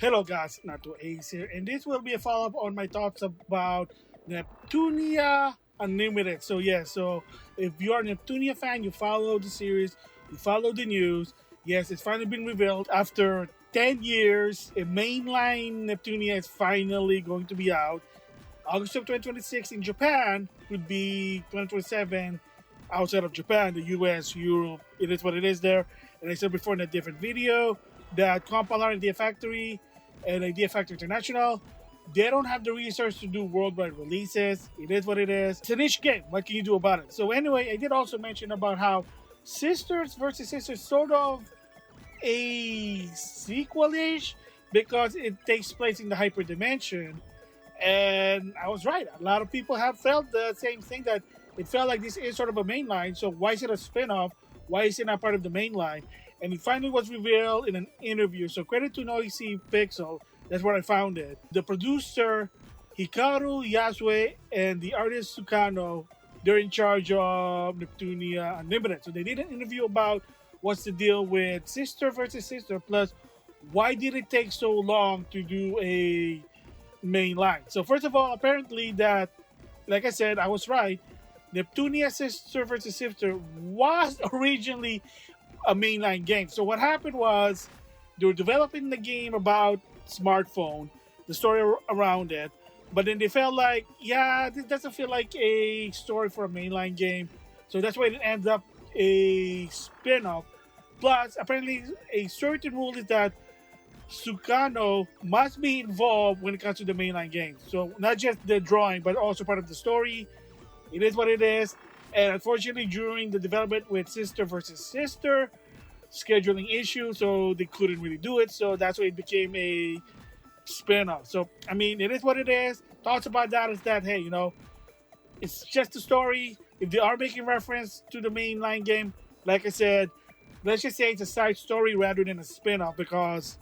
Hello guys, NautoAis here, and this will be a follow-up on my thoughts about Neptunia Unlimited. So if you are a Neptunia fan, you follow the series, you follow the news. Yes, it's finally been revealed after 10 years. A mainline Neptunia is finally going to be out. August of 2026 in Japan would be 2027 outside of Japan, the US, Europe. It is what it is there. And I said before in a different video that Compiler Idea Factory and Idea Factory International, they don't have the resource to do worldwide releases. It is what it is. It's a niche game. What can you do about it? So anyway, I did also mention about how Sisters versus Sisters sort of a sequel-ish because it takes place in the hyperdimension. And I was right. A lot of people have felt the same thing, that it felt like this is sort of a mainline. So why is it a spin-off? Why is it not part of the mainline? And it finally was revealed in an interview. So credit to Noisy Pixel. That's where I found it. The producer, Hikaru Yasui, and the artist Tsunako, they're in charge of Neptunia Unlimited. So they did an interview about what's the deal with Sister versus Sister, plus why did it take so long to do a main line. So first of all, apparently that, like I said, I was right. Neptunia Sister versus Sister was originally a mainline game. So what happened was they were developing the game about smartphone, the story around it, but then they felt like, yeah, this doesn't feel like a story for a mainline game. So that's why it ends up a spin-off. Plus, apparently, a certain rule is that Tsunako must be involved when it comes to the mainline game. So not just the drawing, but also part of the story. It is what it is. And unfortunately, during the development with Sister versus Sister, scheduling issues, so they couldn't really do it. So that's why it became a spin-off. So, I mean, it is what it is. Thoughts about that is that, hey, it's just a story. If they are making reference to the mainline game, like I said, let's just say it's a side story rather than a spin-off, because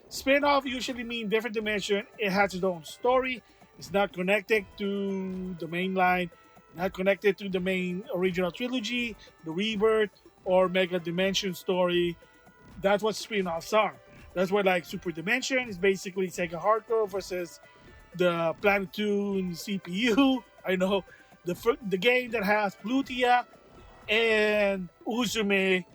spin-off usually mean different dimension. It has its own story. It's not connected to the main line, not connected to the main original trilogy, the Rebirth, or Mega Dimension story. That's what spin-offs are. That's why like Super Dimension is basically Sega Hardcore versus the Planetoon CPU. I know the game that has Plutia and Uzume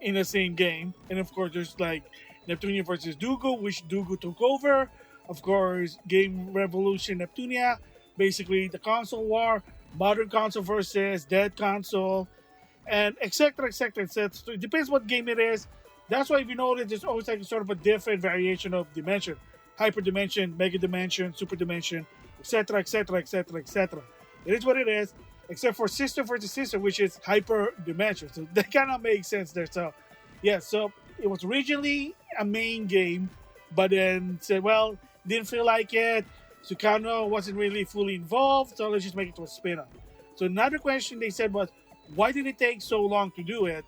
in the same game. And of course there's like Neptunia versus Dugu, which Dugu took over. Of course, Game Revolution Neptunia, basically the console war, modern console versus dead console, and etc. etc. So it depends what game it is. That's why if you notice, there's always like a sort of a different variation of dimension. Hyper dimension, mega dimension, super dimension, etc. etc. etc. etc. It is what it is, except for Sister versus Sister, which is hyper dimension. So that kind of makes sense there. So yeah, so it was originally a main game, but then said, well, didn't feel like it. Tsunako wasn't really fully involved, so let's just make it to a spin-off. So another question they said was, why did it take so long to do it?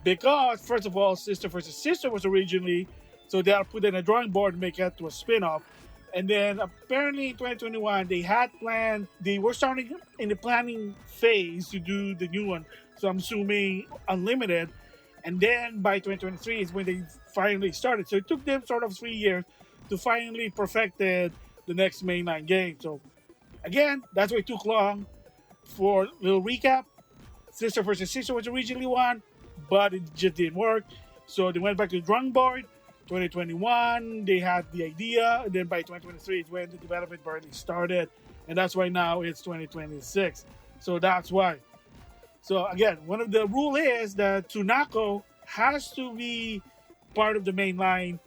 Because, first of all, Sister versus Sister was originally, so they are put in a drawing board to make it to a spin-off. And then apparently in 2021, they had planned, they were starting in the planning phase to do the new one. So I'm assuming Unlimited. And then by 2023 is when they finally started. So it took them sort of 3 years to finally perfected the next mainline game. So again, that's why it took long. For a little recap, Sister versus Sister was originally one, but it just didn't work. So they went back to the drawing board. 2021, they had the idea, and then by 2023 is when the development barely started, and that's why now it's 2026. So that's why. So again, one of the rule is that Tsunako has to be part of the main line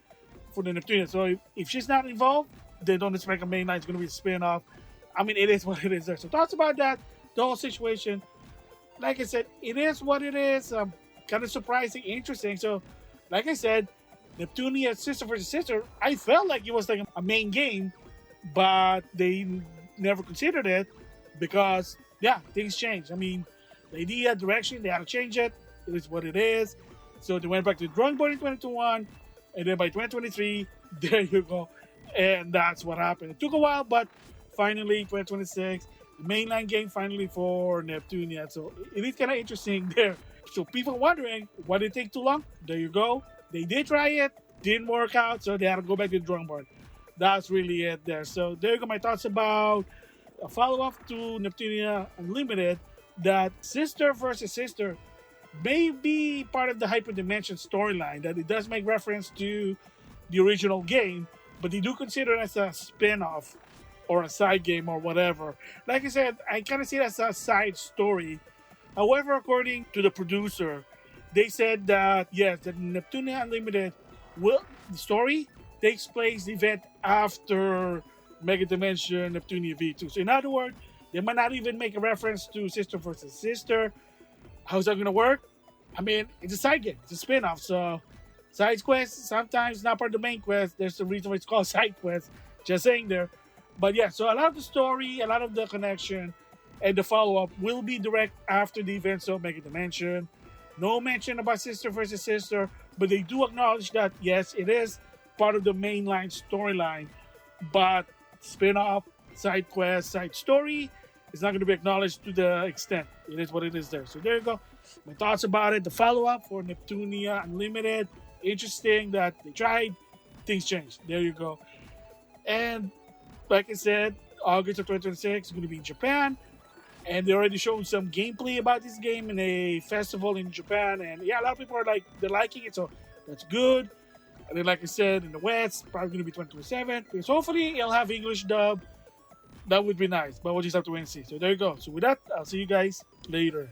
for the Neptunia. So if she's not involved, they don't expect a main line. It's going to be a spin-off. I mean, it is what it is there. So thoughts about that, the whole situation. Like I said, it is what it is. Kind of surprising, interesting. So, like I said, Neptunia Sister versus Sister, I felt like it was like a main game, but they never considered it because, yeah, things changed. I mean, the idea, direction, they had to change it. It is what it is. So they went back to the drawing board in 2021, and then by 2023, there you go. And that's what happened. It took a while, but finally, 2026, the mainline game finally for Neptunia. So it is kind of interesting there. So people wondering, why did it take too long? There you go. They did try it. didn't work out, so they had to go back to the drawing board. That's really it there. So there you go, my thoughts about a follow-up to Neptunia Unlimited, that sister versus sister may be part of the hyperdimension storyline, that it does make reference to the original game, but they do consider it as a spin-off or a side game or whatever. Like I said, I kind of see it as a side story. However, according to the producer, they said that yes, the Neptunia Unlimited the story takes place the event after Mega Dimension Neptunia V2. So in other words, they might not even make a reference to sister versus sister. How's that gonna work? I mean, it's a side game, it's a spin-off, so side quests sometimes not part of the main quest. There's a reason why it's called side quest. Just saying there. But yeah, so a lot of the story, a lot of the connection, and the follow-up will be direct after the events of Mega Dimension. No mention about sister versus sister, but they do acknowledge that yes, it is part of the mainline storyline, but spin-off, side quest, side story is not going to be acknowledged to the extent. It is what it is there. So there you go. My thoughts about it. The follow-up for Neptunia Unlimited. Interesting that they tried. Things changed. There you go. And like I said, August of 2026 is going to be in Japan. And they already showed some gameplay about this game in a festival in Japan. And yeah, a lot of people are like, they're liking it. So that's good. And then, like I said, in the West, probably going to be 2027. Because hopefully it'll have English dub. That would be nice. But we'll just have to wait and see. So there you go. So with that, I'll see you guys later.